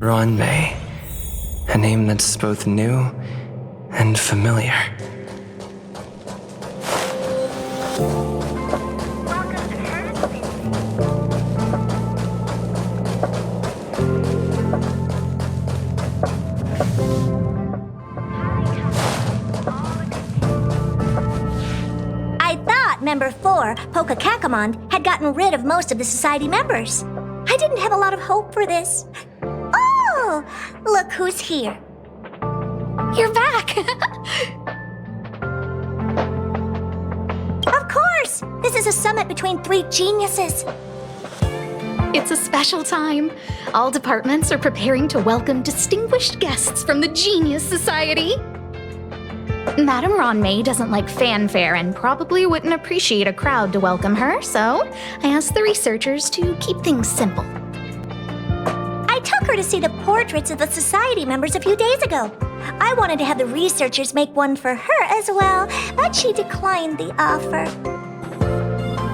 Ruan Mei. A name that's both new and familiar. I thought Member 4, Pokakakamon, had gotten rid of most of the society members. I didn't have a lot of hope for this. Oh, look who's here. You're back! Of course! This is a summit between three geniuses. It's a special time. All departments are preparing to welcome distinguished guests from the Genius Society. Madame Ruan Mei doesn't like fanfare and probably wouldn't appreciate a crowd to welcome her, so I asked the researchers to keep things simple. I took her to see the portraits of the society members a few days ago. I wanted to have the researchers make one for her as well, but she declined the offer.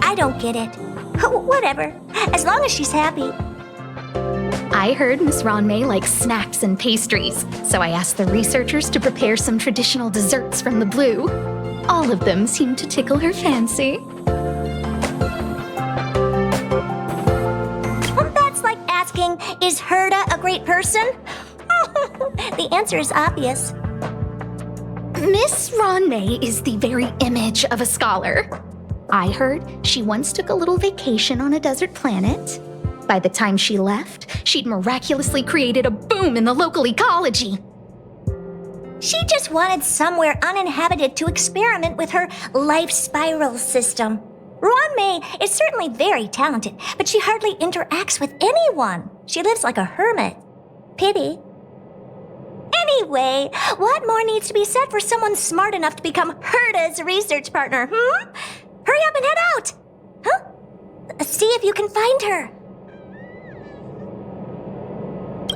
I don't get it. Whatever, as long as she's happy. I heard Miss Ruan Mei likes snacks and pastries, so I asked the researchers to prepare some traditional desserts from the blue. All of them seemed to tickle her fancy. That's like asking, is Herda a great person? The answer is obvious. Miss Ruan Mei is the very image of a scholar. I heard she once took a little vacation on a desert planet. By the time she left, she'd miraculously created a boom in the local ecology. She just wanted somewhere uninhabited to experiment with her life spiral system. Ruan Mei is certainly very talented, but she hardly interacts with anyone. She lives like a hermit. Pity. Anyway, what more needs to be said for someone smart enough to become Herda's research partner, Hurry up and head out! Huh? See if you can find her.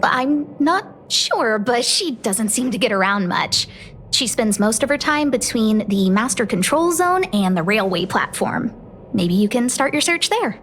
I'm not sure, but she doesn't seem to get around much. She spends most of her time between the master control zone and the railway platform. Maybe you can start your search there.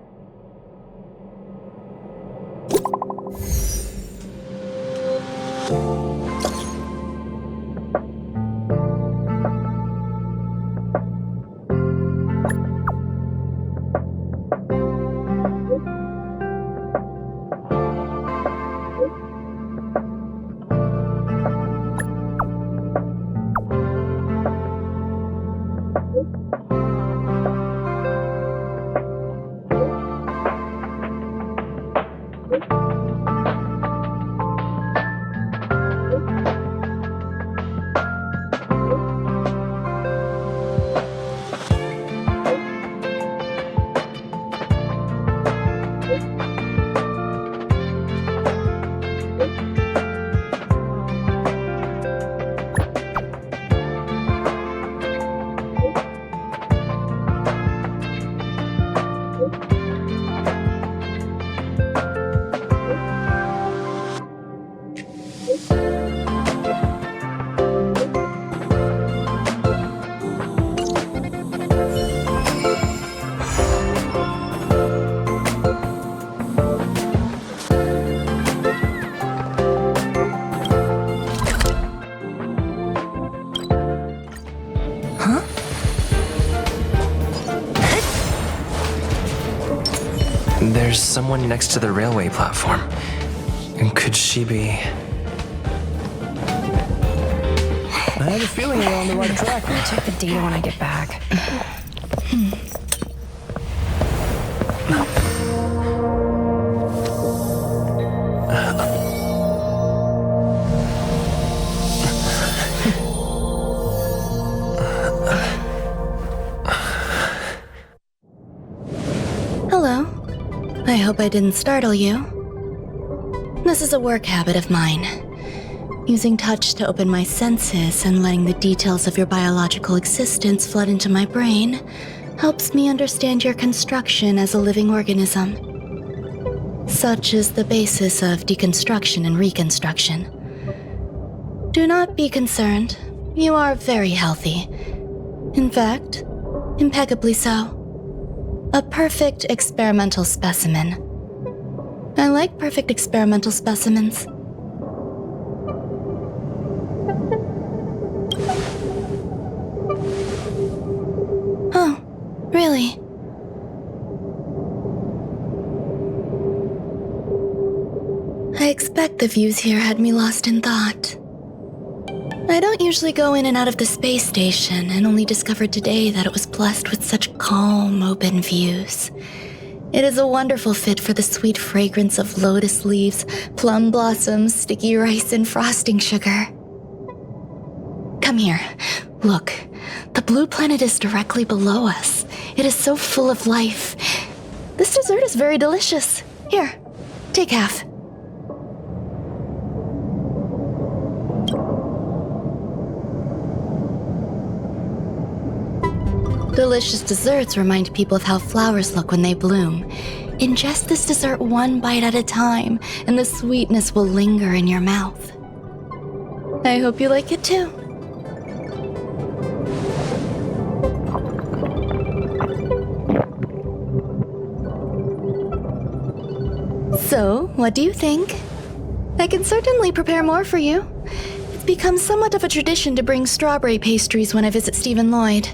There's someone next to the railway platform. Could she be... I have a feeling we're on the right track. I'll check the data when I get back. Hello. I hope I didn't startle you. This is a work habit of mine. Using touch to open my senses and letting the details of your biological existence flood into my brain helps me understand your construction as a living organism. Such is the basis of deconstruction and reconstruction. Do not be concerned. You are very healthy. In fact, impeccably so. A perfect experimental specimen. I like perfect experimental specimens. Really? I expect the views here had me lost in thought. I don't usually go in and out of the space station, and only discovered today that it was blessed with such calm, open views. It is a wonderful fit for the sweet fragrance of lotus leaves, plum blossoms, sticky rice, and frosting sugar. Come here. Look, the blue planet is directly below us. It is so full of life. This dessert is very delicious. Here, take half. Delicious desserts remind people of how flowers look when they bloom. Ingest this dessert one bite at a time, and the sweetness will linger in your mouth. I hope you like it too. So, what do you think? I can certainly prepare more for you. It's become somewhat of a tradition to bring strawberry pastries when I visit Stephen Lloyd.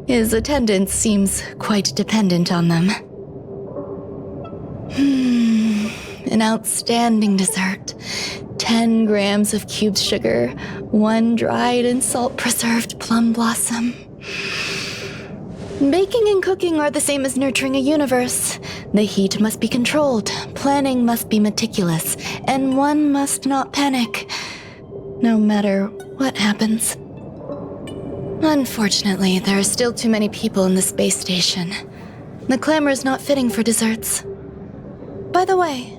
His attendance seems quite dependent on them. An outstanding dessert. 10 grams of cubed sugar, 1 dried and salt-preserved plum blossom. Baking and cooking are the same as nurturing a universe. The heat must be controlled, planning must be meticulous, and one must not panic, no matter what happens. Unfortunately, there are still too many people in the space station. The clamor is not fitting for desserts. By the way,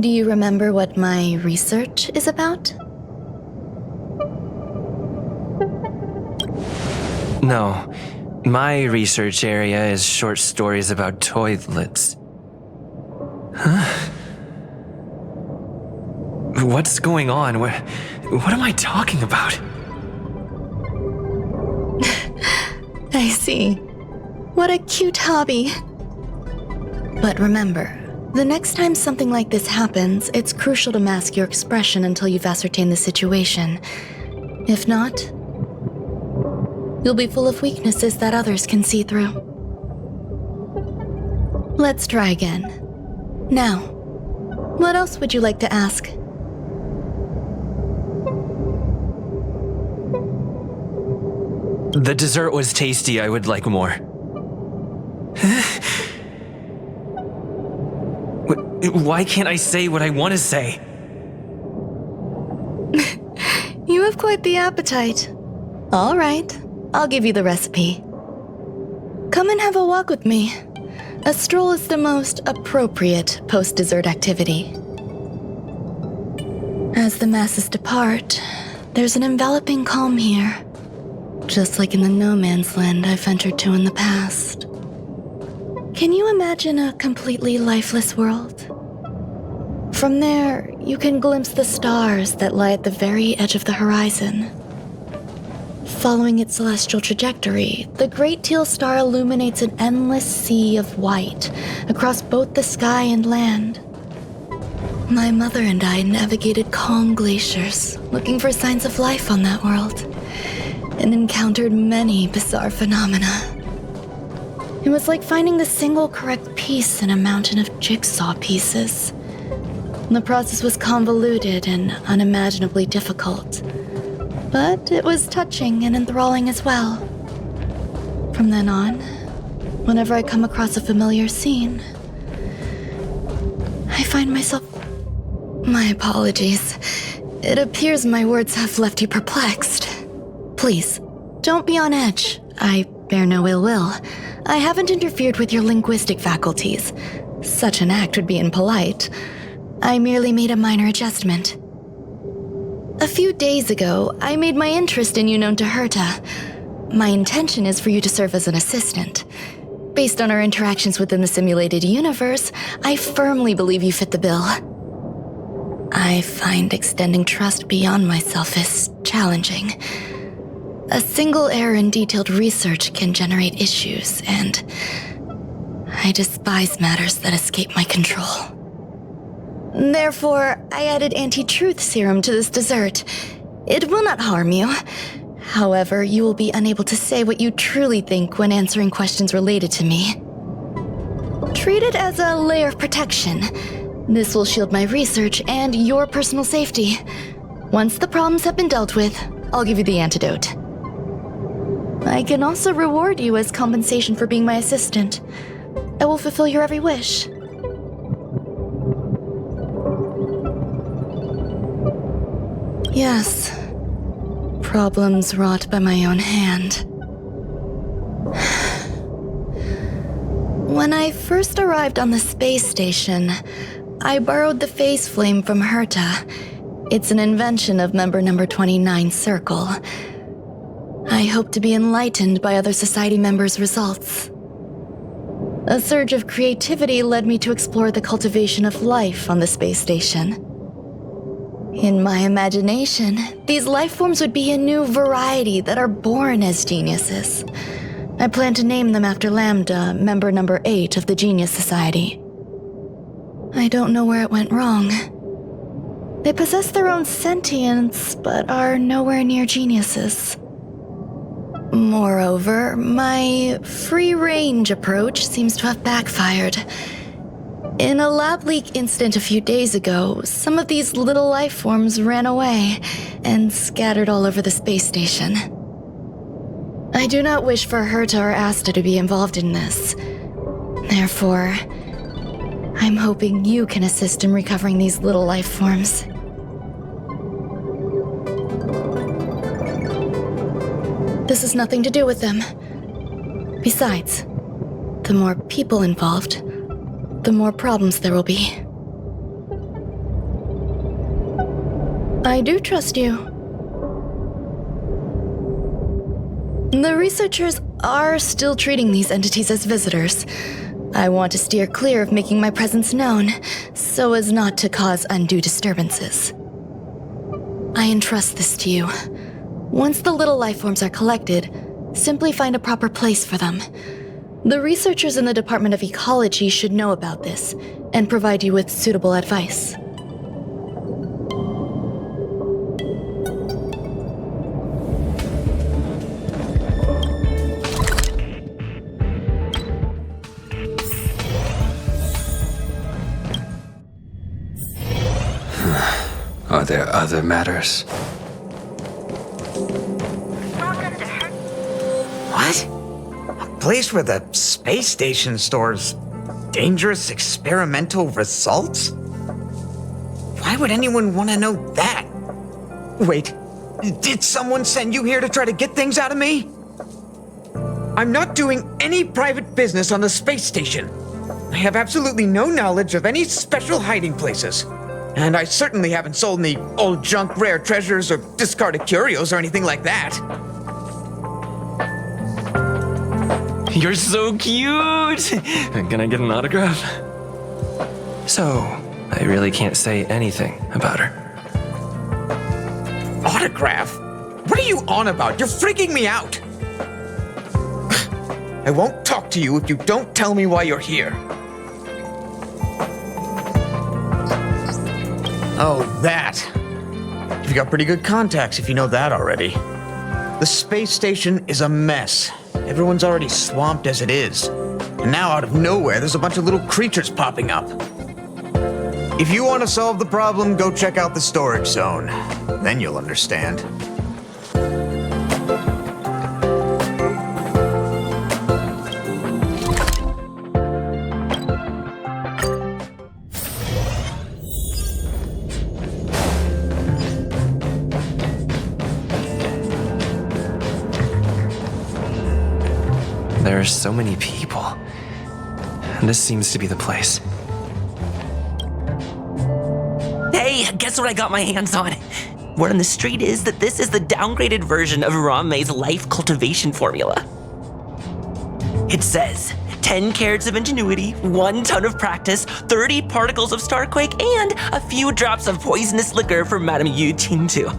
do you remember what my research is about? No. My research area is short stories about toilets. Huh? What's going on? What am I talking about? I see. What a cute hobby. But remember, the next time something like this happens, it's crucial to mask your expression until you've ascertained the situation. If not, you'll be full of weaknesses that others can see through. Let's try again. Now, what else would you like to ask? The dessert was tasty. I would like more. Why can't I say what I want to say? You have quite the appetite. All right, I'll give you the recipe. Come and have a walk with me. A stroll is the most appropriate post-dessert activity. As the masses depart, there's an enveloping calm here. Just like in the no man's land I've ventured to in the past. Can you imagine a completely lifeless world? From there, you can glimpse the stars that lie at the very edge of the horizon. Following its celestial trajectory, the Great Teal Star illuminates an endless sea of white across both the sky and land. My mother and I navigated calm glaciers, looking for signs of life on that world, and encountered many bizarre phenomena. It was like finding the single correct piece in a mountain of jigsaw pieces. The process was convoluted and unimaginably difficult, but it was touching and enthralling as well. From then on, whenever I come across a familiar scene, I find myself... My apologies. It appears my words have left you perplexed. Please, don't be on edge. I bear no ill will. I haven't interfered with your linguistic faculties. Such an act would be impolite. I merely made a minor adjustment. A few days ago, I made my interest in you known to Herta. My intention is for you to serve as an assistant. Based on our interactions within the simulated universe, I firmly believe you fit the bill. I find extending trust beyond myself is challenging. A single error in detailed research can generate issues, and I despise matters that escape my control. Therefore, I added anti-truth serum to this dessert. It will not harm you. However, you will be unable to say what you truly think when answering questions related to me. Treat it as a layer of protection. This will shield my research and your personal safety. Once the problems have been dealt with, I'll give you the antidote. I can also reward you as compensation for being my assistant. I will fulfill your every wish. Yes. Problems wrought by my own hand. When I first arrived on the space station, I borrowed the phase flame from Herta. It's an invention of member number 29 Circle. I hope to be enlightened by other society members' results. A surge of creativity led me to explore the cultivation of life on the space station. In my imagination, these life forms would be a new variety that are born as geniuses. I plan to name them after Lambda, member number 8 of the Genius Society. I don't know where it went wrong. They possess their own sentience, but are nowhere near geniuses. Moreover, my free-range approach seems to have backfired. In a lab leak incident a few days ago, some of these little life forms ran away and scattered all over the space station. I do not wish for Herta or Asta to be involved in this. Therefore, I'm hoping you can assist in recovering these little life forms. This has nothing to do with them. Besides, the more people involved, the more problems there will be. I do trust you. The researchers are still treating these entities as visitors. I want to steer clear of making my presence known, so as not to cause undue disturbances. I entrust this to you. Once the little life forms are collected, simply find a proper place for them. The researchers in the Department of Ecology should know about this and provide you with suitable advice. Are there other matters? What? A place where the space station stores dangerous experimental results? Why would anyone want to know that? Wait, did someone send you here to try to get things out of me? I'm not doing any private business on the space station. I have absolutely no knowledge of any special hiding places. And I certainly haven't sold any old junk rare treasures or discarded curios or anything like that. You're so cute! Can I get an autograph? So, I really can't say anything about her. Autograph? What are you on about? You're freaking me out! I won't talk to you if you don't tell me why you're here. Oh, that. You've got pretty good contacts if you know that already. The space station is a mess. Everyone's already swamped as it is. And now out of nowhere, there's a bunch of little creatures popping up. If you want to solve the problem, go check out the storage zone. Then you'll understand. There are so many people. This seems to be the place. Hey, guess what I got my hands on? Word on the street is that this is the downgraded version of Ruan Mei's life cultivation formula. It says 10 carats of ingenuity, 1 ton of practice, 30 particles of starquake, and a few drops of poisonous liquor for Madame Yu Tintu.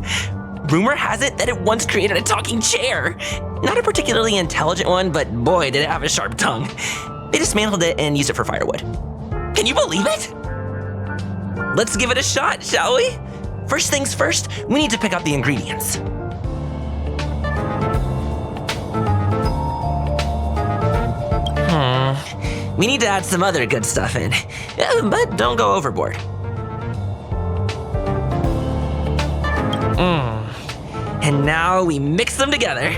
Rumor has it that it once created a talking chair. Not a particularly intelligent one, but boy, did it have a sharp tongue. They dismantled it and used it for firewood. Can you believe it? Let's give it a shot, shall we? First things first, we need to pick out the ingredients. We need to add some other good stuff in, but don't go overboard. And now we mix them together.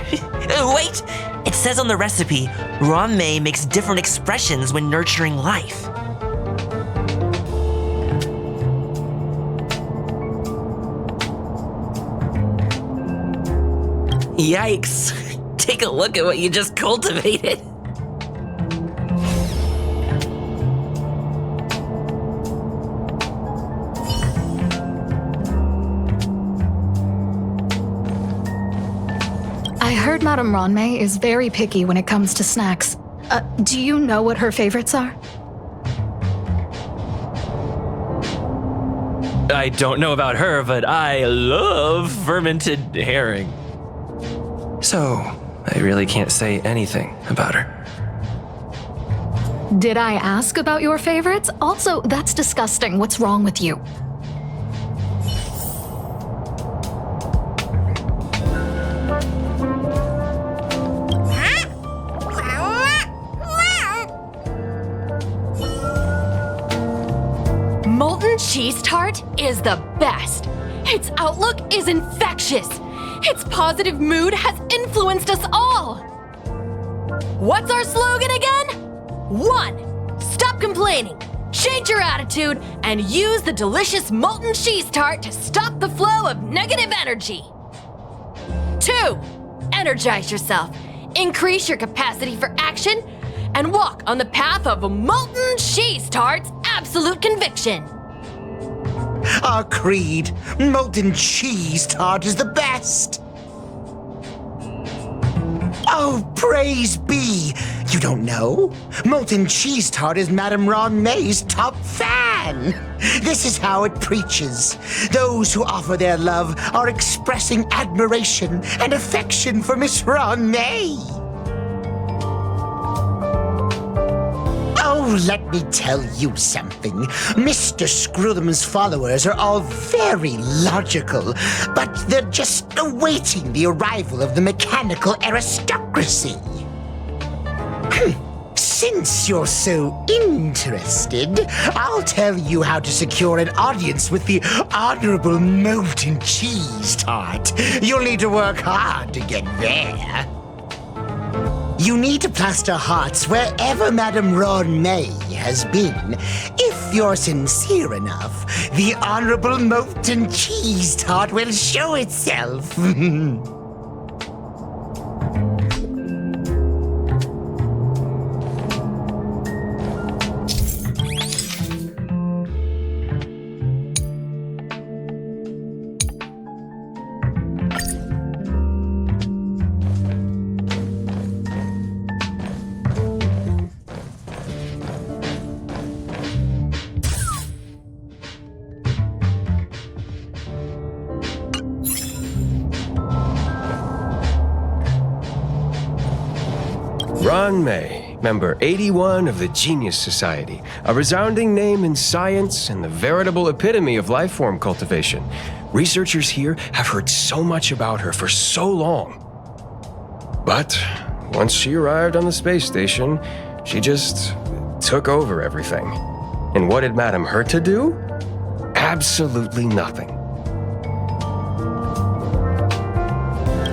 Wait! It says on the recipe, Ruan Mei makes different expressions when nurturing life. Yikes! Take a look at what you just cultivated. I heard Madame Ruan Mei is very picky when it comes to snacks. Do you know what her favorites are? I don't know about her, but I love fermented herring. So, I really can't say anything about her. Did I ask about your favorites? Also, that's disgusting. What's wrong with you? Molten cheese tart is the best. Its outlook is infectious. Its positive mood has influenced us all. What's our slogan again? 1. Stop complaining, change your attitude, and use the delicious molten cheese tart to stop the flow of negative energy. 2. Energize yourself, increase your capacity for action, and walk on the path of a molten cheese tart's absolute conviction. Our creed, molten cheese tart is the best. Oh, praise be! You don't know? Molten cheese tart is Madame Ruan Mei's top fan. This is how it preaches. Those who offer their love are expressing admiration and affection for Miss Ruan Mei. Oh, let me tell you something. Mr. Screwthum's followers are all very logical, but they're just awaiting the arrival of the mechanical aristocracy. Since you're so interested, I'll tell you how to secure an audience with the Honorable Molten Cheese Tart. You'll need to work hard to get there. You need to plaster hearts wherever Madame Ruan Mei has been. If you're sincere enough, the Honorable Molten Cheese Tart will show itself. Ruan Mei, member 81 of the Genius Society, a resounding name in science and the veritable epitome of life form cultivation. Researchers here have heard so much about her for so long. But once she arrived on the space station, she just took over everything. And what did Madame Herta do? Absolutely nothing.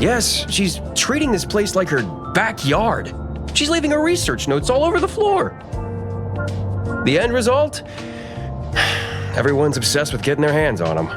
Yes, she's treating this place like her backyard. She's leaving her research notes all over the floor. The end result? Everyone's obsessed with getting their hands on them.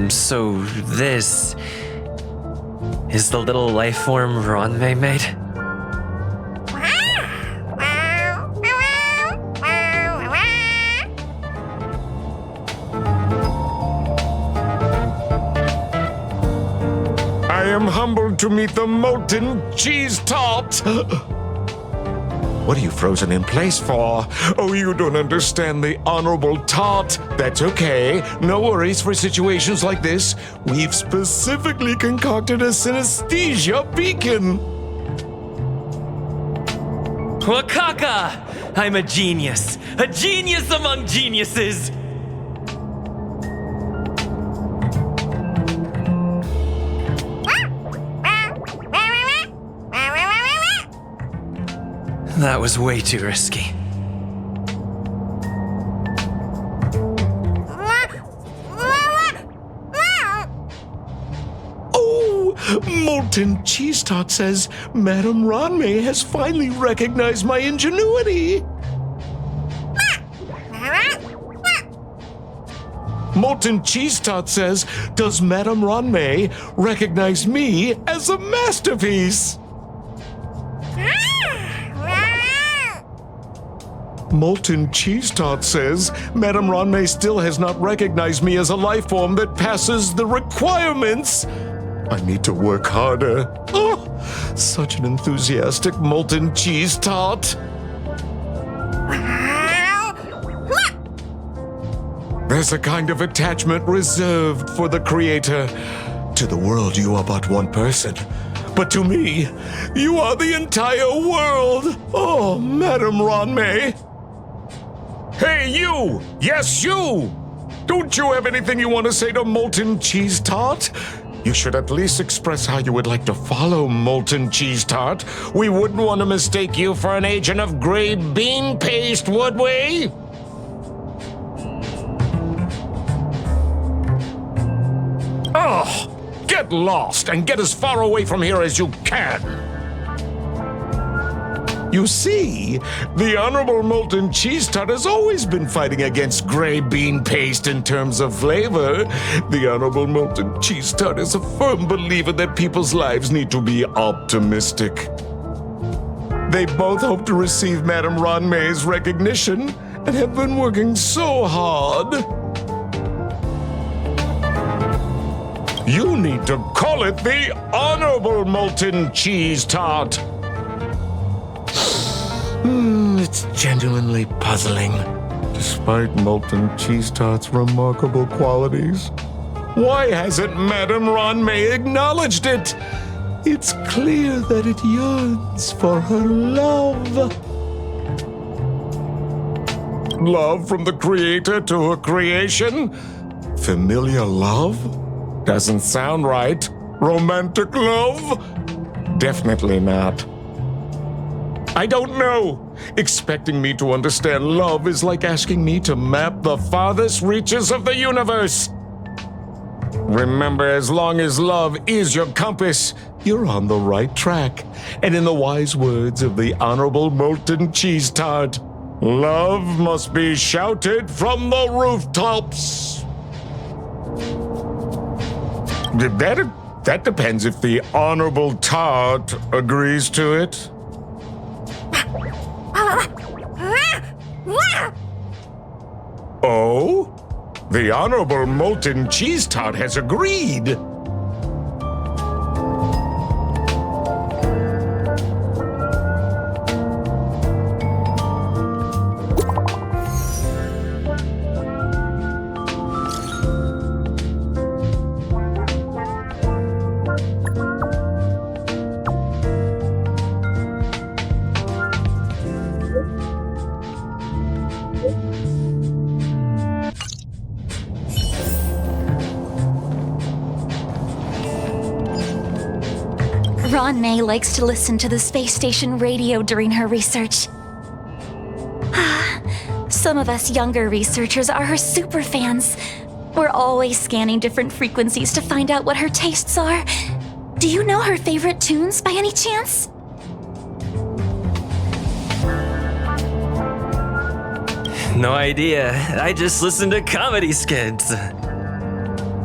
So this is the little life form Ruan Mei made? am humbled to meet the molten cheese tart. What are you frozen in place for? Oh, you don't understand the honorable tart. That's okay. No worries for situations like this. We've specifically concocted a synesthesia beacon. Wakaka! I'm a genius among geniuses! That was way too risky. Oh, Molten Cheese Tart says Madame Ruan Mei has finally recognized my ingenuity. Molten Cheese Tart says, does Madame Ruan Mei recognize me as a masterpiece? Molten Cheese Tart says, Madame Ruan Mei still has not recognized me as a life form that passes the requirements. I need to work harder. Oh, such an enthusiastic Molten Cheese Tart. There's a kind of attachment reserved for the Creator. To the world, you are but one person. But to me, you are the entire world. Oh, Madame Ruan Mei. Hey, you! Yes, you! Don't you have anything you want to say to Molten Cheese Tart? You should at least express how you would like to follow Molten Cheese Tart. We wouldn't want to mistake you for an agent of gray bean paste, would we? Oh, get lost and get as far away from here as you can. You see, the Honorable Molten Cheese Tart has always been fighting against gray bean paste in terms of flavor. The Honorable Molten Cheese Tart is a firm believer that people's lives need to be optimistic. They both hope to receive Madame Ruan Mei's recognition and have been working so hard. You need to call it the Honorable Molten Cheese Tart. It's genuinely puzzling. Despite Molten Cheese Tart's remarkable qualities, why hasn't Madame Ruan Mei acknowledged it? It's clear that it yearns for her love. Love from the Creator to her creation? Familiar love? Doesn't sound right. Romantic love? Definitely not. I don't know. Expecting me to understand love is like asking me to map the farthest reaches of the universe. Remember, as long as love is your compass, you're on the right track. And in the wise words of the Honorable Molten Cheese Tart, love must be shouted from the rooftops. That depends if the Honorable Tart agrees to it. Oh? The Honorable Molten Cheese Tart has agreed. Ruan Mei likes to listen to the space station radio during her research. Some of us younger researchers are her super fans. We're always scanning different frequencies to find out what her tastes are. Do you know her favorite tunes by any chance? No idea. I just listen to comedy skits.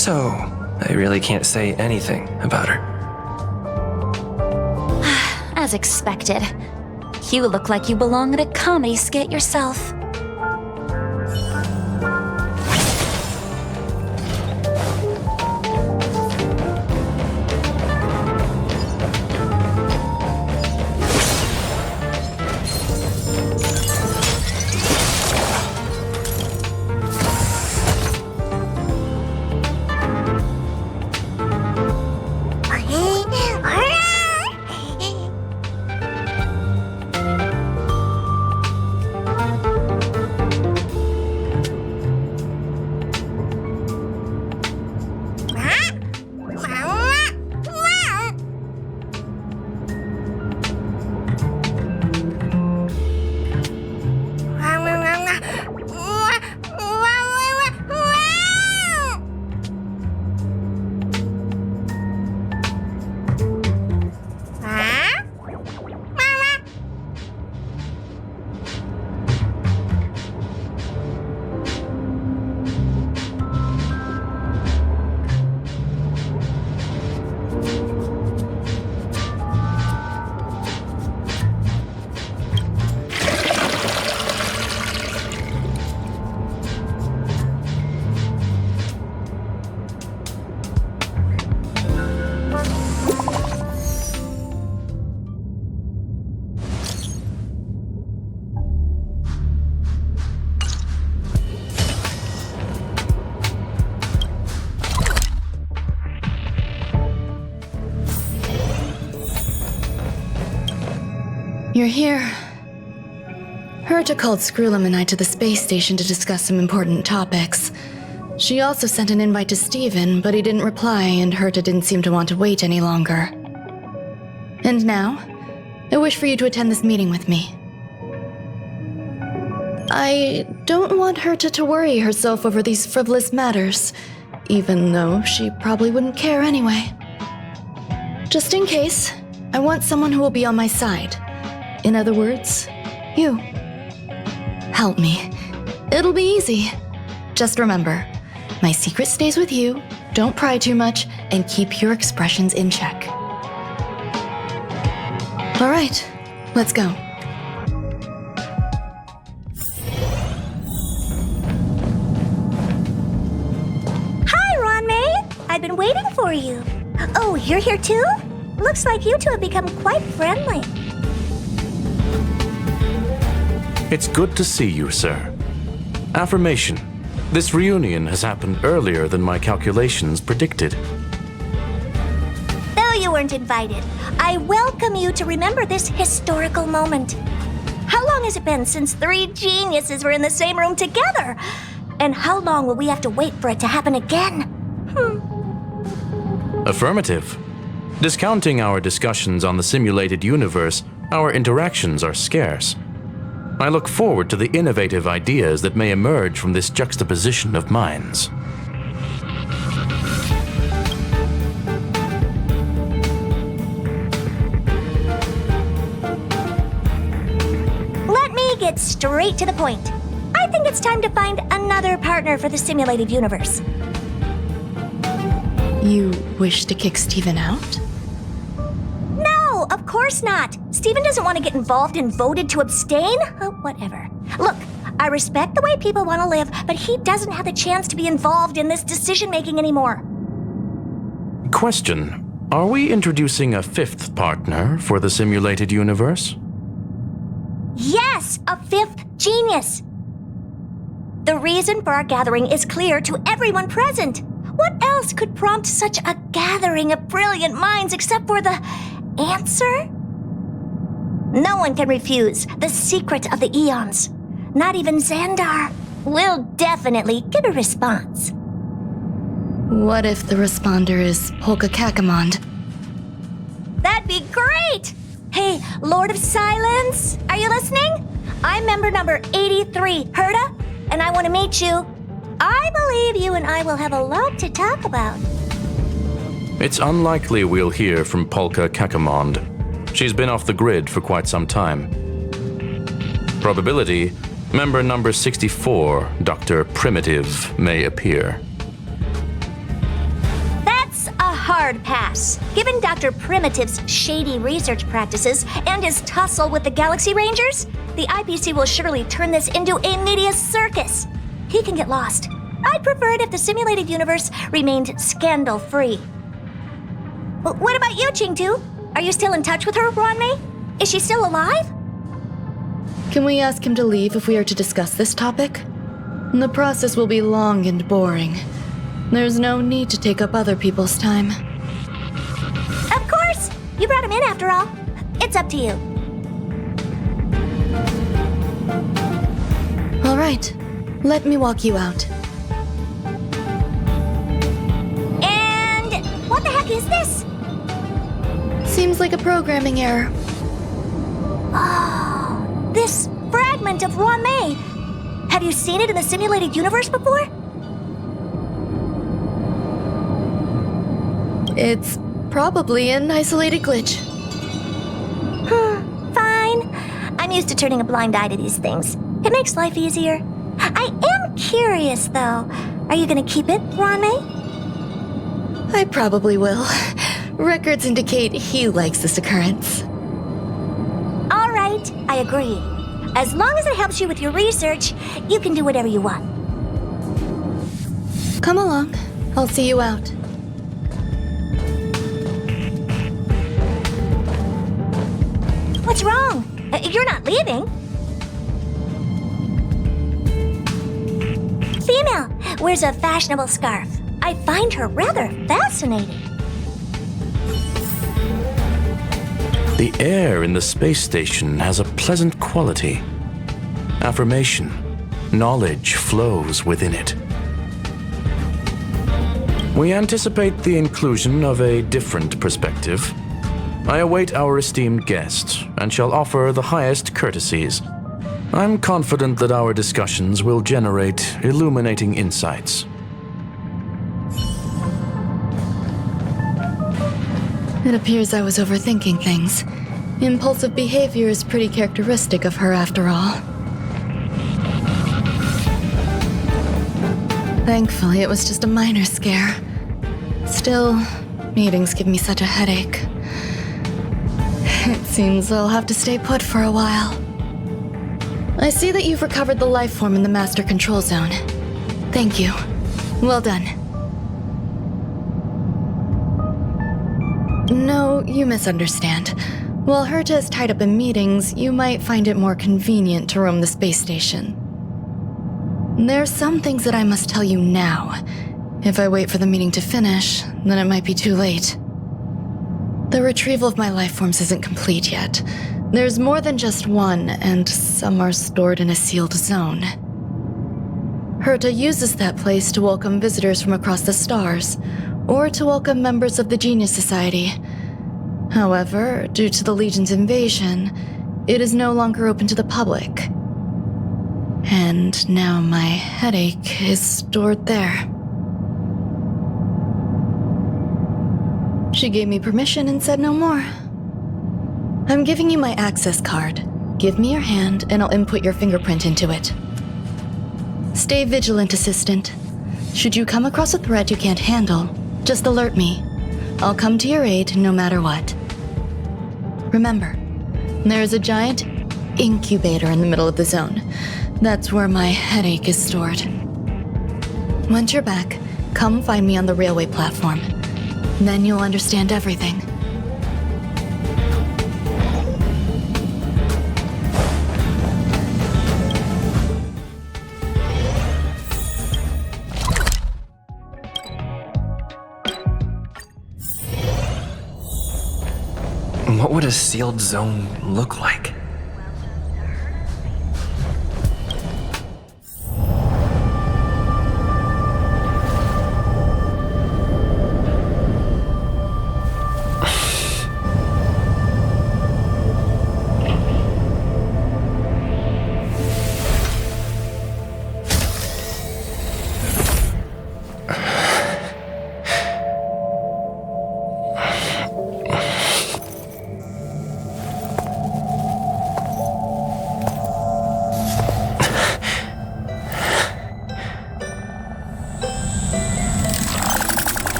So, I really can't say anything about her. As expected. You look like you belong in a comedy skit yourself. You're here. Herta called Skrullum and I to the space station to discuss some important topics. She also sent an invite to Steven, but he didn't reply, and Herta didn't seem to want to wait any longer. And now, I wish for you to attend this meeting with me. I don't want Herta to worry herself over these frivolous matters, even though she probably wouldn't care anyway. Just in case, I want someone who will be on my side. In other words, you. Help me. It'll be easy. Just remember, my secret stays with you, don't pry too much, and keep your expressions in check. All right, let's go. Hi, Ruan Mei. I've been waiting for you. Oh, you're here too? Looks like you two have become quite friendly. It's good to see you, sir. Affirmation. This reunion has happened earlier than my calculations predicted. Though you weren't invited, I welcome you to remember this historical moment. How long has it been since 3 geniuses were in the same room together? And how long will we have to wait for it to happen again? Affirmative. Discounting our discussions on the simulated universe, our interactions are scarce. I look forward to the innovative ideas that may emerge from this juxtaposition of minds. Let me get straight to the point. I think it's time to find another partner for the simulated universe. You wish to kick Steven out? No, of course not. Steven doesn't want to get involved and voted to abstain? Oh, whatever. Look, I respect the way people want to live, but he doesn't have the chance to be involved in this decision-making anymore. Question. Are we introducing a 5th partner for the simulated universe? Yes, a 5th genius. The reason for our gathering is clear to everyone present. What else could prompt such a gathering of brilliant minds except for the answer? No one can refuse the secret of the eons. Not even Xandar will definitely give a response. What if the responder is Polka Kakamond? That'd be great! Hey, Lord of Silence, are you listening? I'm member number 83, Herta, and I want to meet you. I believe you and I will have a lot to talk about. It's unlikely we'll hear from Polka Kakamond. She's been off the grid for quite some time. Probability, member number 64, Dr. Primitive, may appear. That's a hard pass. Given Dr. Primitive's shady research practices and his tussle with the Galaxy Rangers, the IPC will surely turn this into a media circus. He can get lost. I'd prefer it if the simulated universe remained scandal-free. What about you, Chingtu? Are you still in touch with her, Ruan Mei? Is she still alive? Can we ask him to leave if we are to discuss this topic? The process will be long and boring. There's no need to take up other people's time. Of course! You brought him in after all. It's up to you. All right. Let me walk you out. And what the heck is this? Seems like a programming error. Oh, this fragment of Ruan Mei. Have you seen it in the simulated universe before? It's probably an isolated glitch. Fine. I'm used to turning a blind eye to these things. It makes life easier. I am curious, though. Are you going to keep it, Ruan Mei? I probably will. Records indicate he likes this occurrence. All right, I agree. As long as it helps you with your research, you can do whatever you want. Come along. I'll see you out. What's wrong? You're not leaving. Female, wears a fashionable scarf. I find her rather fascinating. The The air in the space station has a pleasant quality. Affirmation, knowledge flows within it. We anticipate the inclusion of a different perspective. I await our esteemed guest and shall offer the highest courtesies. I'm confident that our discussions will generate illuminating insights. It appears I was overthinking things. Impulsive behavior is pretty characteristic of her after all. Thankfully, it was just a minor scare. Still, meetings give me such a headache. It seems I'll have to stay put for a while. I see that you've recovered the life form in the Master Control Zone. Thank you. Well done. No, you misunderstand. While Herta is tied up in meetings, you might find it more convenient to roam the space station. There's some things that I must tell you now. If I wait for the meeting to finish, then it might be too late. The retrieval of my life forms isn't complete yet. There's more than just one, and some are stored in a sealed zone. Herta uses that place to welcome visitors from across the stars, or to welcome members of the Genius Society. However, due to the Legion's invasion, it is no longer open to the public. And now my headache is stored there. She gave me permission and said no more. I'm giving you my access card. Give me your hand and I'll input your fingerprint into it. Stay vigilant, Assistant. Should you come across a threat you can't handle, just alert me. I'll come to your aid no matter what. Remember, there is a giant incubator in the middle of the zone. That's where my headache is stored. Once you're back, come find me on the railway platform. Then you'll understand everything. What would a sealed zone look like?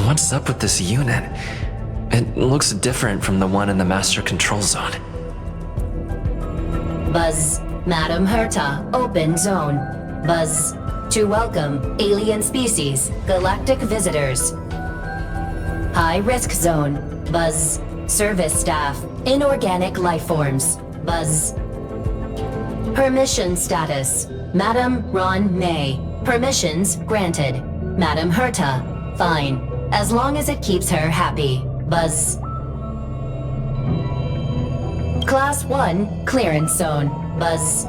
What's up with this unit? It looks different from the one in the Master Control Zone. Buzz, Madam Herta, open zone. Buzz, to welcome alien species, galactic visitors. High risk zone. Buzz, service staff, inorganic life forms. Buzz. Permission status. Madam Ruan Mei, permissions granted. Madam Herta, fine. As long as it keeps her happy. Buzz. Class 1, clearance zone. Buzz.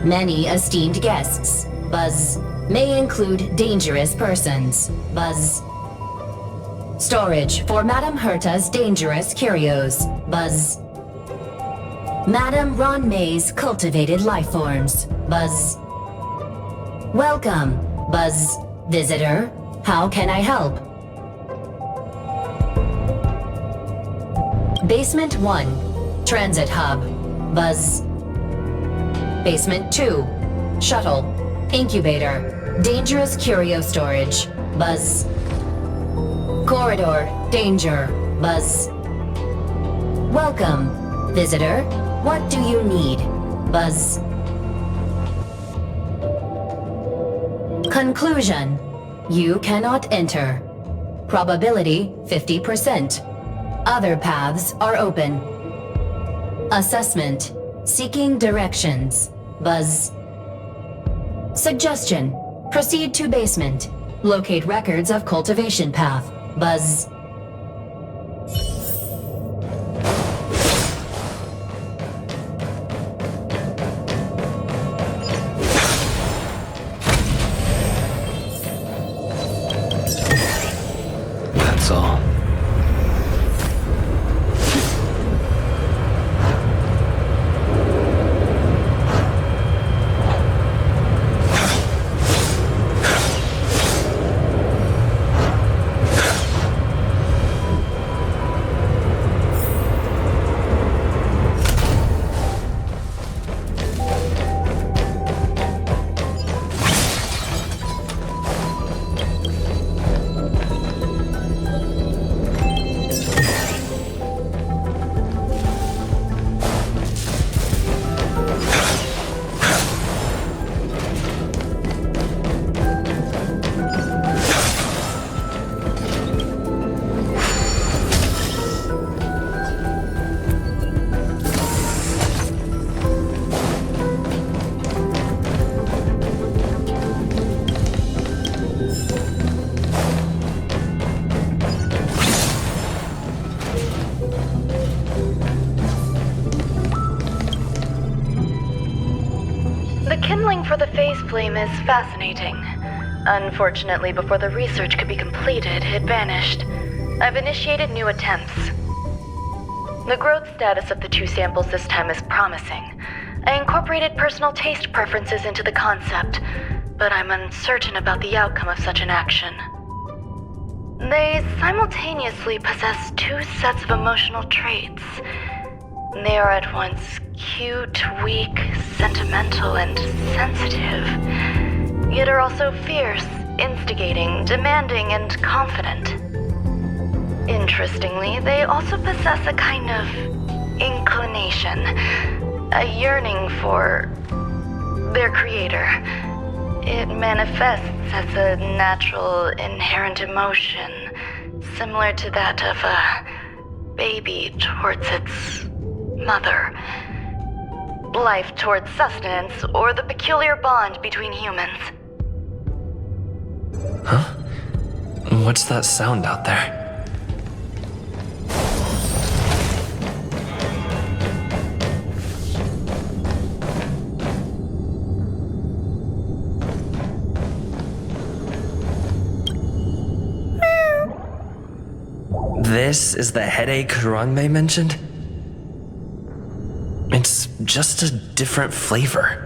Many esteemed guests. Buzz. May include dangerous persons. Buzz. Storage for Madam Herta's dangerous curios. Buzz. Madam Ruan Mei's cultivated life forms. Buzz. Welcome. Buzz. Visitor. How can I help? Basement 1, Transit Hub, Buzz. Basement 2, Shuttle, Incubator, Dangerous Curio Storage, Buzz. Corridor, Danger, Buzz. Welcome, visitor. What do you need? Buzz. Conclusion. You cannot enter. Probability 50%. Other paths are open. Assessment. Seeking directions. Buzz. Suggestion. Proceed to basement. Locate records of cultivation path. Buzz. That's all. The kindling for the phase flame is fascinating. Unfortunately, before the research could be completed, it vanished. I've initiated new attempts. The growth status of the two samples this time is promising. I incorporated personal taste preferences into the concept, but I'm uncertain about the outcome of such an action. They simultaneously possess two sets of emotional traits. They are at once cute, weak, sentimental, and sensitive, yet are also fierce, instigating, demanding, and confident. Interestingly, they also possess a kind of inclination, a yearning for their creator. It manifests as a natural, inherent emotion, similar to that of a baby towards its mother. Life towards sustenance, or the peculiar bond between humans. Huh? What's that sound out there? This is the headache Ruan Mei mentioned? It's just a different flavor.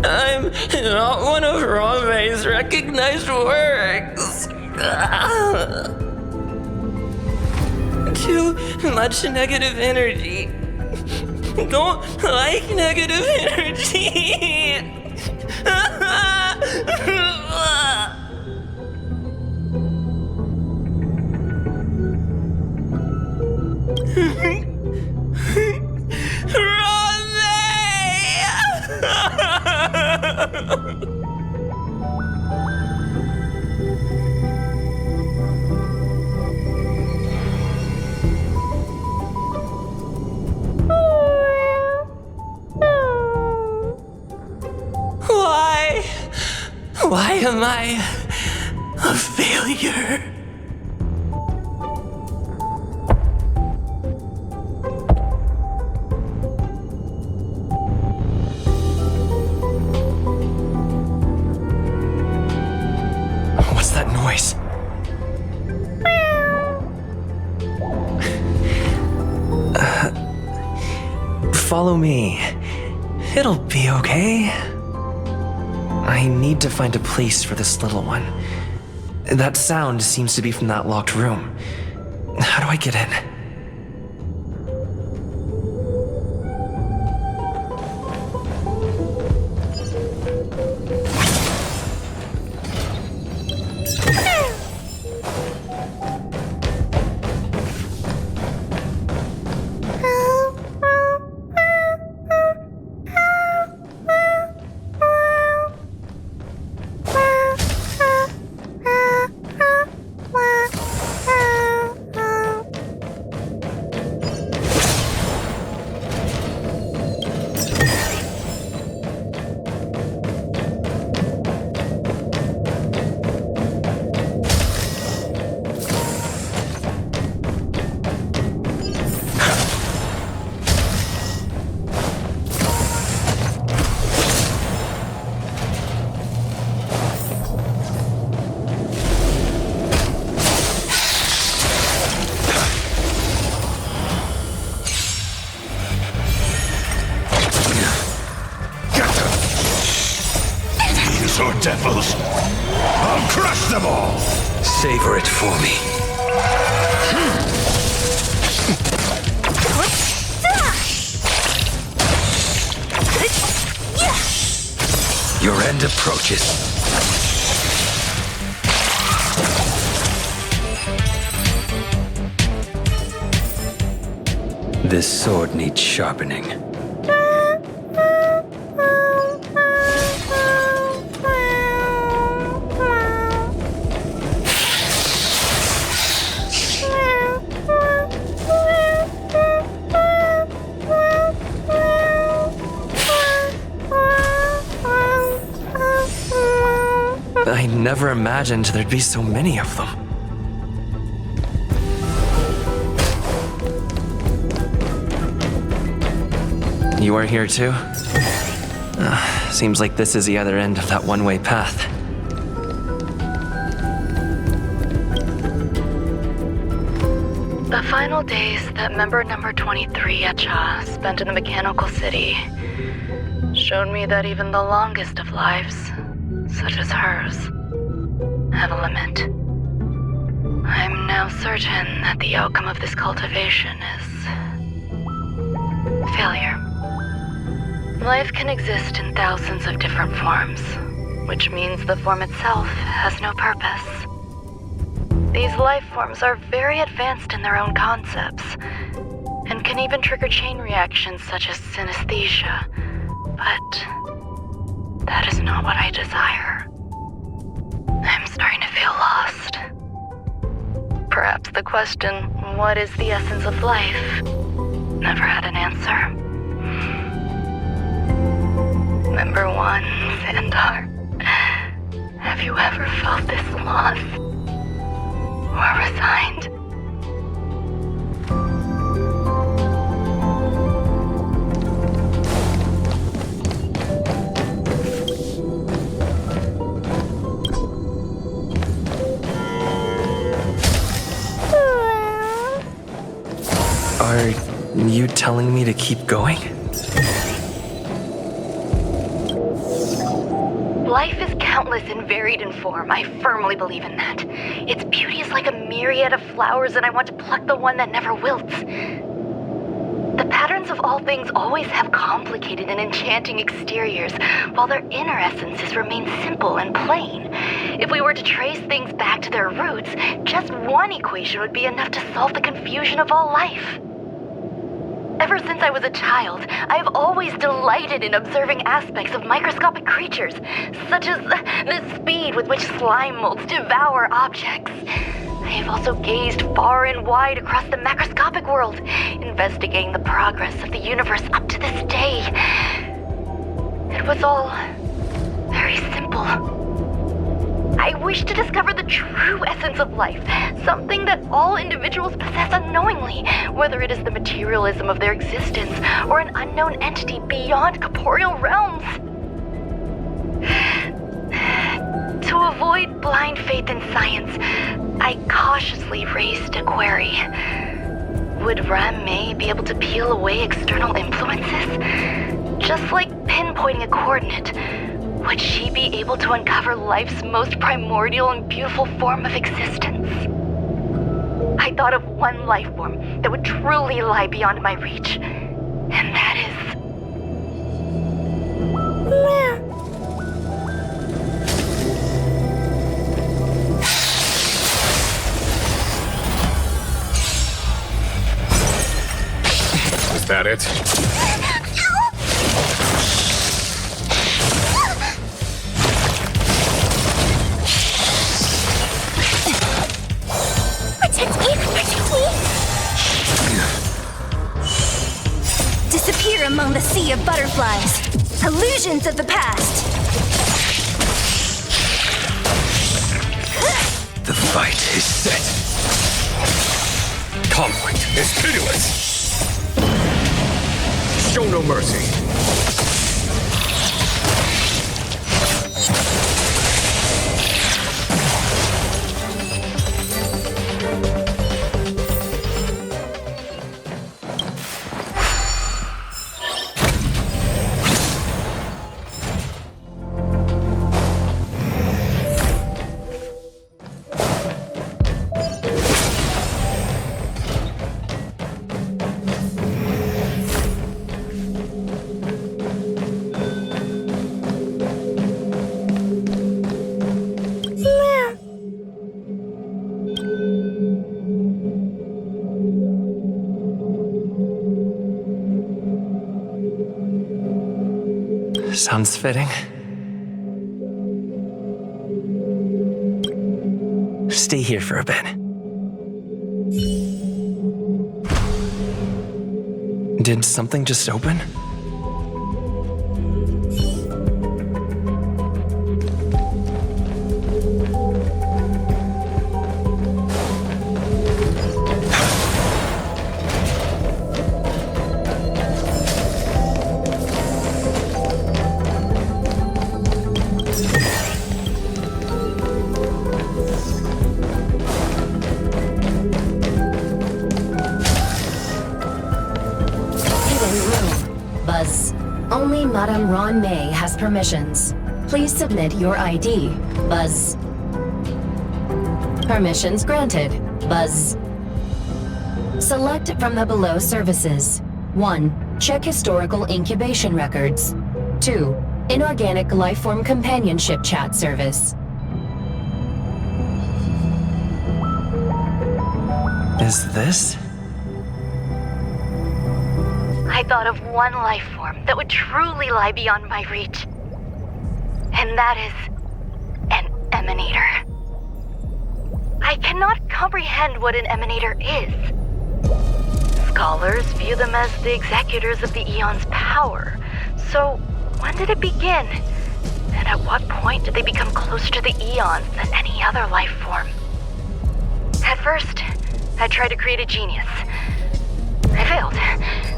I'm not one of Ruan Mei's recognized works. Too much negative energy. Don't like negative energy. Ruan Mei! Why am I a failure? noise? Follow me. It'll be okay. I need to find a place for this little one. That sound seems to be from that locked room. How do I get in? Devils! I'll crush them all! Savor it for me. Your end approaches. This sword needs sharpening. I never imagined there'd be so many of them. You are here too? Seems like this is the other end of that one-way path. The final days that member number 23 Echa spent in the mechanical city showed me that even the longest of lives, such as hers, have a limit. I'm now certain that the outcome of this cultivation is failure. Life can exist in thousands of different forms, which means the form itself has no purpose. These life forms are very advanced in their own concepts, and can even trigger chain reactions such as synesthesia, but that is not what I desire. I'm starting to feel lost. Perhaps the question, what is the essence of life, never had an answer. Member 1, Xandar, have you ever felt this lost? Or resigned? Are you telling me to keep going? Life is countless and varied in form. I firmly believe in that. Its beauty is like a myriad of flowers, and I want to pluck the one that never wilts. The patterns of all things always have complicated and enchanting exteriors, while their inner essences remain simple and plain. If we were to trace things back to their roots, just one equation would be enough to solve the confusion of all life. Ever since I was a child, I have always delighted in observing aspects of microscopic creatures, such as the speed with which slime molds devour objects. I have also gazed far and wide across the macroscopic world, investigating the progress of the universe up to this day. It was all very simple. I wish to discover the true essence of life, something that all individuals possess unknowingly, whether it is the materialism of their existence or an unknown entity beyond corporeal realms. To To avoid blind faith in science, I cautiously raised a query. Would Ruan Mei be able to peel away external influences? Just like pinpointing a coordinate, would she be able to uncover life's most primordial and beautiful form of existence? I thought of one life form that would truly lie beyond my reach, and that is... Is that it? Protect me! Protect me! Disappear among the sea of butterflies. Illusions of the past. The fight is set. Conflict is pitiless. Show no mercy. Sounds fitting. Stay here for a bit. Did something just open? Only Madame Ruan Mei has permissions. Please submit your ID. Buzz. Permissions granted. Buzz. Select from the below services. 1. Check historical incubation records. 2. Inorganic lifeform companionship chat service. Is this? I thought of one life form that would truly lie beyond my reach. And that is an emanator. I cannot comprehend what an emanator is. Scholars view them as the executors of the Eon's power. So, when did it begin? And at what point did they become closer to the Eons than any other life form? At first, I tried to create a genius. I failed.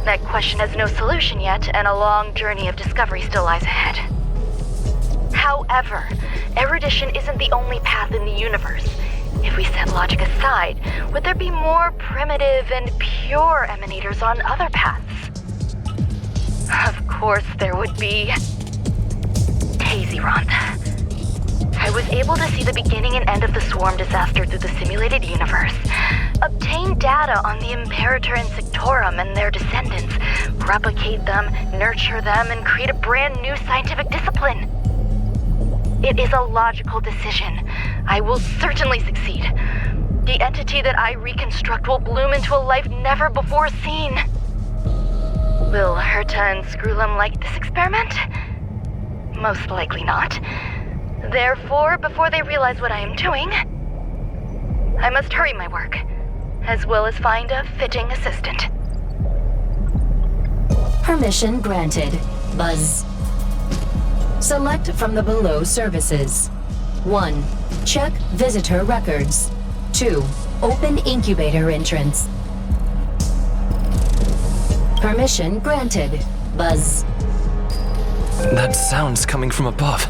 That question has no solution yet, and a long journey of discovery still lies ahead. However, erudition isn't the only path in the universe. If we set logic aside, would there be more primitive and pure emanators on other paths? Of course there would be. Tazyron. I was able to see the beginning and end of the swarm disaster through the simulated universe, obtain data on the Imperator and Sectorum and their descendants, replicate them, nurture them, and create a brand new scientific discipline. It is a logical decision. I will certainly succeed. The entity that I reconstruct will bloom into a life never before seen. Will Herta and Screwlum like this experiment? Most likely not. Therefore, before they realize what I am doing, I must hurry my work, as well as find a fitting assistant. Permission granted. Buzz. Select from the below services. 1. Check visitor records. 2. Open incubator entrance. Permission granted. Buzz. That sound's coming from above.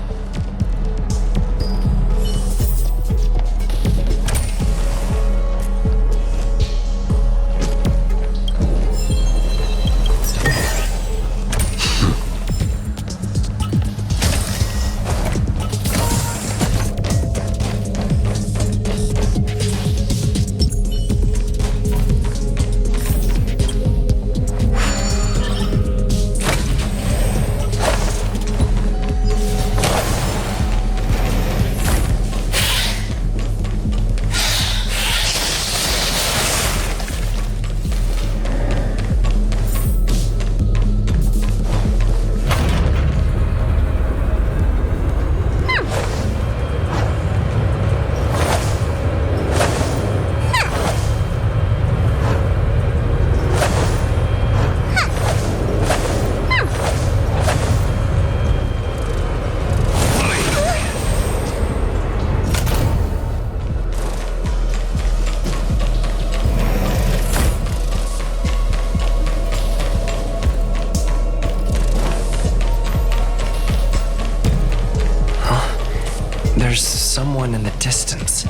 There's someone in the distance.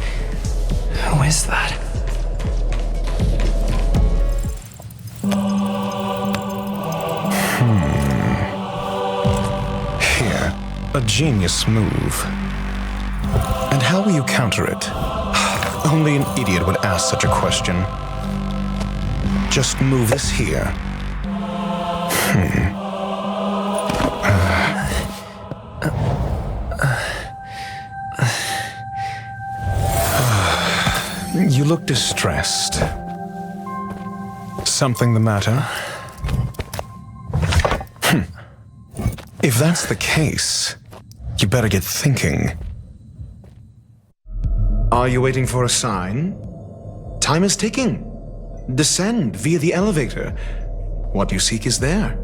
Who is that? Here, a genius move. And how will you counter it? Only an idiot would ask such a question. Just move this here. You look distressed. Something the matter? If that's the case, you better get thinking. Are you waiting for a sign? Time is ticking. Descend via the elevator. What you seek is there.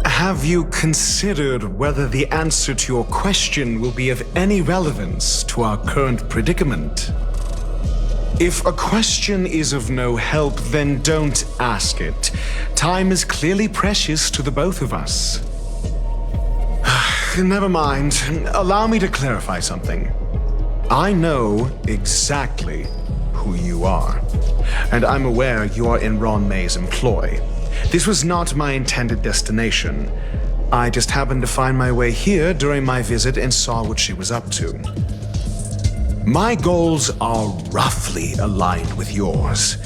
Have you considered whether the answer to your question will be of any relevance to our current predicament? If a question is of no help, then don't ask it. Time is clearly precious to the both of us. Never mind. Allow me to clarify something. I know exactly who you are, and I'm aware you are in Ruan Mei's employ. This was not my intended destination. I just happened to find my way here during my visit and saw what she was up to. My goals are roughly aligned with yours.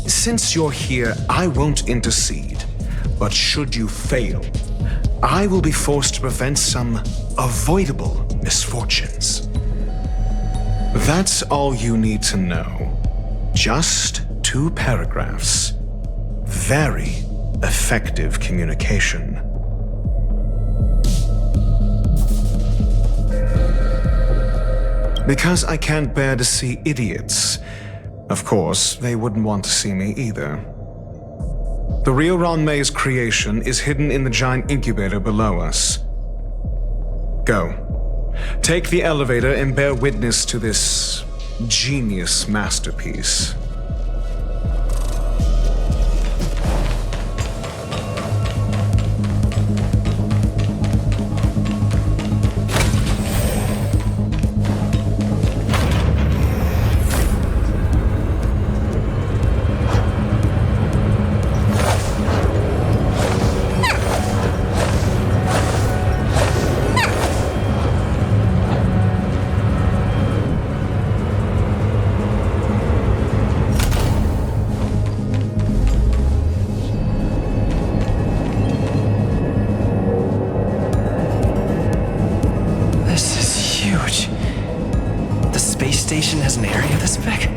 Since you're here, I won't intercede. But should you fail, I will be forced to prevent some avoidable misfortunes. That's all you need to know. Just 2 paragraphs. Very effective communication. Because I can't bear to see idiots. Of course, they wouldn't want to see me either. The real Ruan Mei's creation is hidden in the giant incubator below us. Go. Take the elevator and bear witness to this genius masterpiece. Station has an area this big?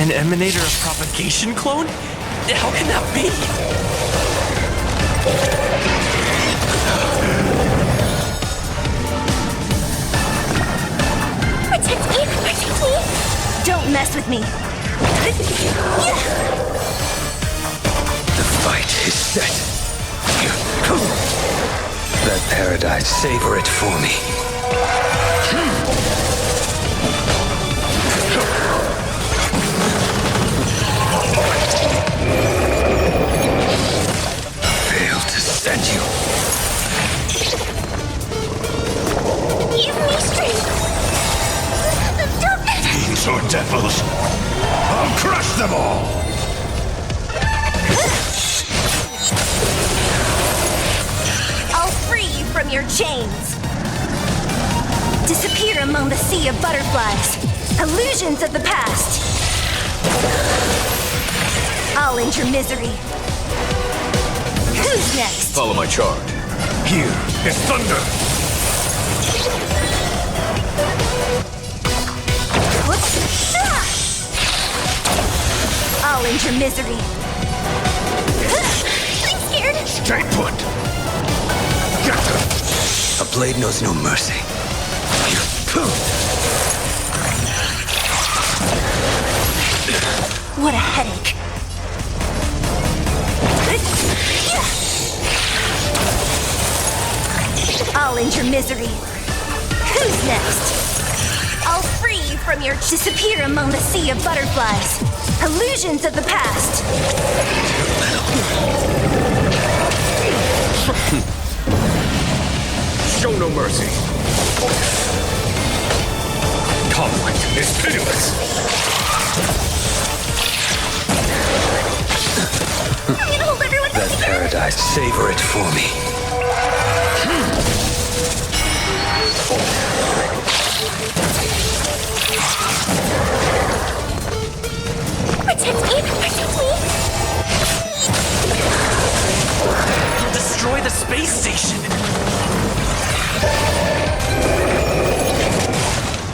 An emanator of propagation clone? How can that be? Protect me! Protect me! Don't mess with me! The fight is set. That paradise, savor it for me. Fail to send you. Give me strength! Stop it! Fiends or devils, I'll crush them all! I'll free you from your chains! Disappear among the sea of butterflies, illusions of the past! I'll end your misery. Who's next? Follow my charge. Here is thunder! I'll end your misery. I'm scared. Stay put. Get her. A blade knows no mercy. What a headache. I'll end your misery. Who's next? I'll free you from your disappear among the sea of butterflies. Illusions of the past. Show no mercy. Conflict is pitiless. I'm gonna hold everyone. That paradise, savor it for me. Protect me! Protect me! You'll destroy the space station!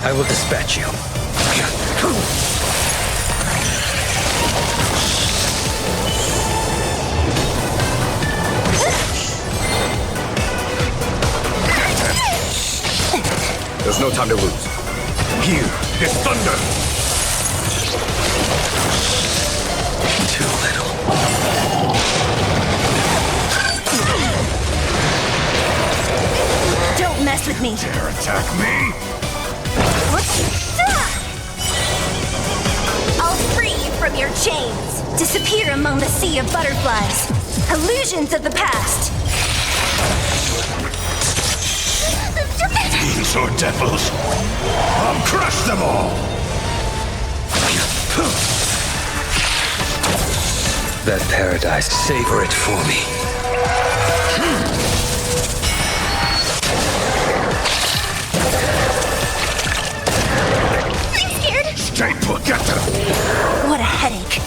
I will dispatch you. There's no time to lose. Here is thunder. Too little. Don't mess with me. Dare attack me? I'll free you from your chains. Disappear among the sea of butterflies. Illusions of the past. Fiends or devils, I'll crush them all! That paradise, savor it for me. I'm scared. Stay put, get them! What a headache.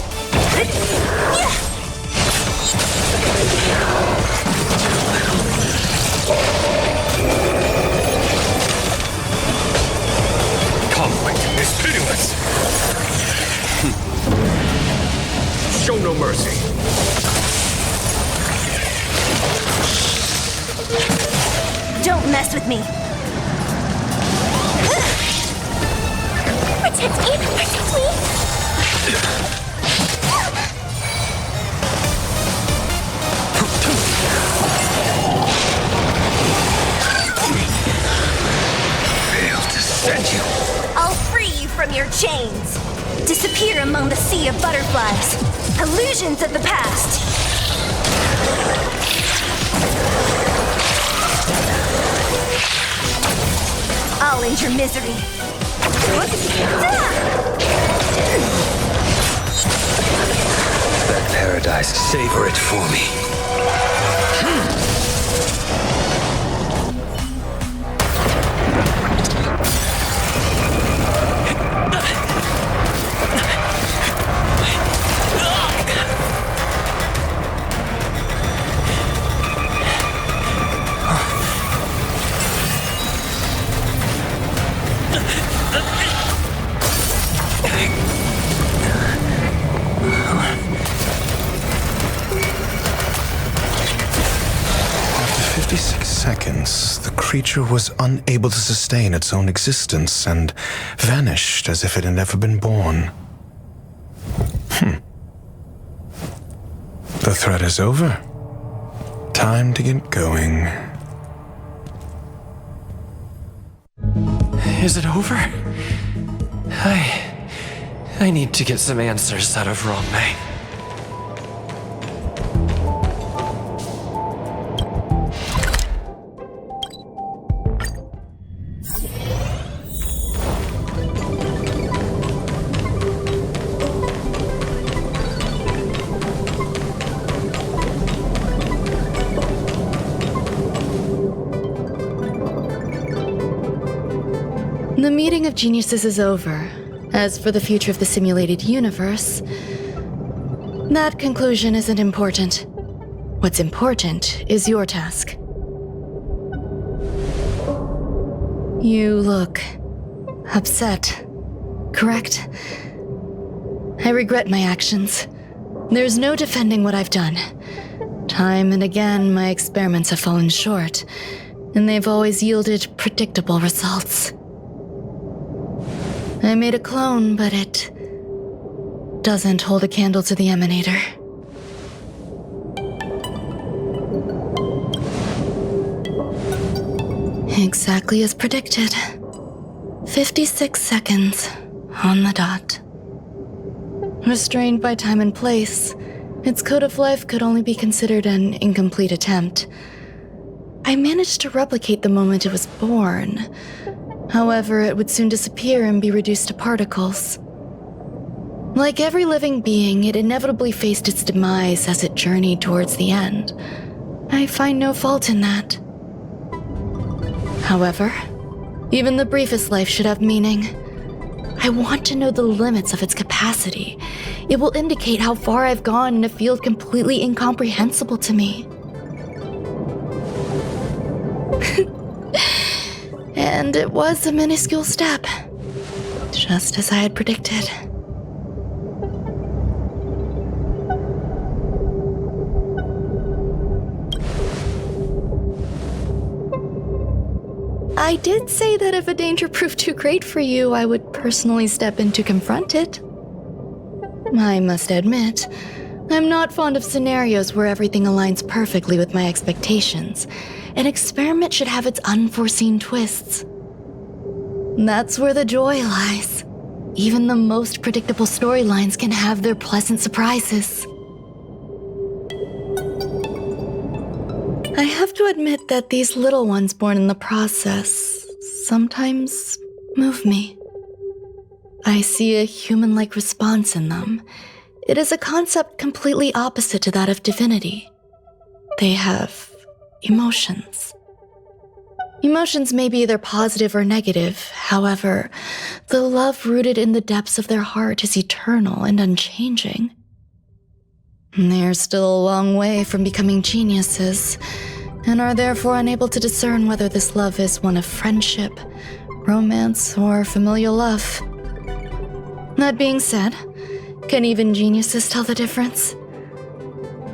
Conflict is pitiless! Show no mercy. Don't mess with me. Protect me! Protect me! Fail to send you. I'll free you from your chains. Disappear among the sea of butterflies. Illusions of the past. I'll end your misery. That paradise, savor it for me. The creature was unable to sustain its own existence and vanished as if it had never been born. The threat is over. Time to get going. Is it over? I need to get some answers out of Ruan Mei. The meeting of geniuses is over. As for the future of the simulated universe, that conclusion isn't important. What's important is your task. You look upset, correct? I regret my actions. There's no defending what I've done. Time and again, my experiments have fallen short, and they've always yielded predictable results. I made a clone, but it doesn't hold a candle to the emanator. Exactly as predicted. 56 seconds on the dot. Restrained by time and place, its code of life could only be considered an incomplete attempt. I managed to replicate the moment it was born. However, it would soon disappear and be reduced to particles. Like every living being, it inevitably faced its demise as it journeyed towards the end. I find no fault in that. However, even the briefest life should have meaning. I want to know the limits of its capacity. It will indicate how far I've gone in a field completely incomprehensible to me. And it was a minuscule step, just as I had predicted. I did say that if a danger proved too great for you, I would personally step in to confront it. I must admit, I'm not fond of scenarios where everything aligns perfectly with my expectations. An experiment should have its unforeseen twists. That's where the joy lies. Even the most predictable storylines can have their pleasant surprises. I have to admit that these little ones born in the process sometimes move me. I see a human-like response in them. It is a concept completely opposite to that of divinity. They have emotions. Emotions may be either positive or negative. However, the love rooted in the depths of their heart is eternal and unchanging. They're still a long way from becoming geniuses, and are therefore unable to discern whether this love is one of friendship, romance, or familial love. That being said, can even geniuses tell the difference?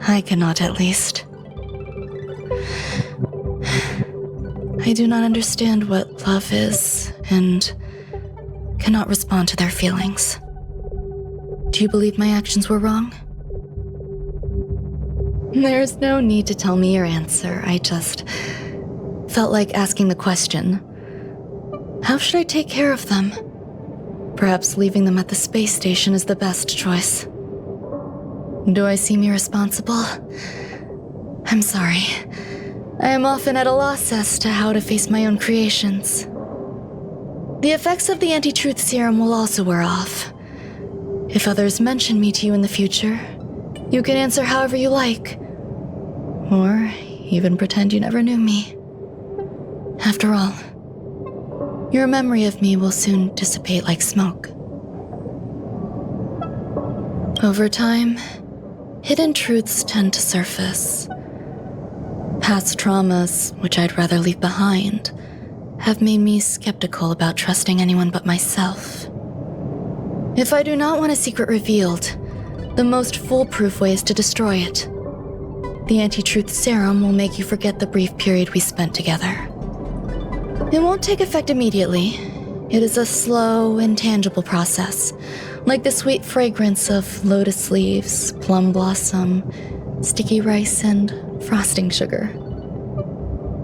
I cannot, at least. I do not understand what love is, and cannot respond to their feelings. Do you believe my actions were wrong? There's no need to tell me your answer. I just felt like asking the question. How should I take care of them? Perhaps leaving them at the space station is the best choice. Do I seem irresponsible? I'm sorry. I am often at a loss as to how to face my own creations. The effects of the anti-truth serum will also wear off. If others mention me to you in the future, you can answer however you like. Or even pretend you never knew me. After all, your memory of me will soon dissipate like smoke. Over time, hidden truths tend to surface. Past traumas, which I'd rather leave behind, have made me skeptical about trusting anyone but myself. If I do not want a secret revealed, the most foolproof way is to destroy it. The anti-truth serum will make you forget the brief period we spent together. It won't take effect immediately. It is a slow, intangible process, like the sweet fragrance of lotus leaves, plum blossom, sticky rice, and frosting sugar.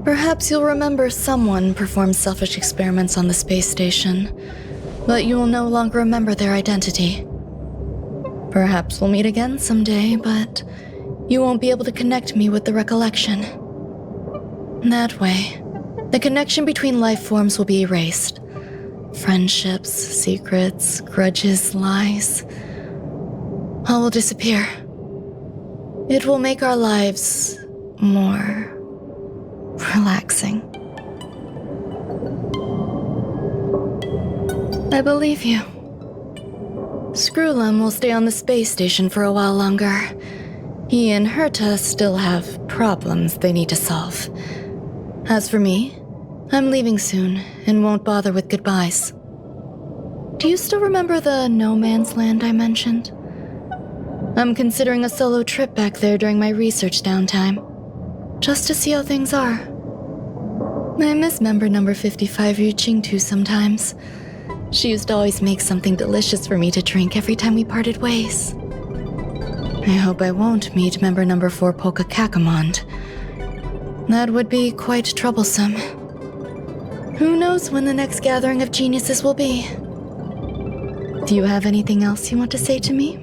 Perhaps you'll remember someone performed selfish experiments on the space station, but you will no longer remember their identity. Perhaps we'll meet again someday, but you won't be able to connect me with the recollection. That way, the connection between life forms will be erased. Friendships, secrets, grudges, lies, all will disappear. It will make our lives more relaxing. I believe you. Screwlum will stay on the space station for a while longer. He and Herta still have problems they need to solve. As for me, I'm leaving soon and won't bother with goodbyes. Do you still remember the no man's land I mentioned? I'm considering a solo trip back there during my research downtime, just to see how things are. I miss member number 55 Yu Qingtu sometimes. She used to always make something delicious for me to drink every time we parted ways. I hope I won't meet member number 4 Polka Kakamond. That would be quite troublesome. Who knows when the next gathering of geniuses will be? Do you have anything else you want to say to me?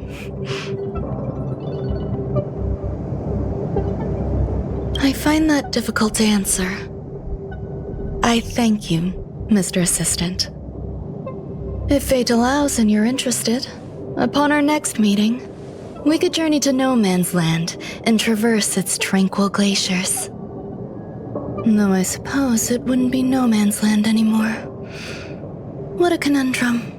I find that difficult to answer. I thank you, Mr. Assistant. If fate allows and you're interested, upon our next meeting, we could journey to No Man's Land and traverse its tranquil glaciers. Though I suppose it wouldn't be No Man's Land anymore. What a conundrum.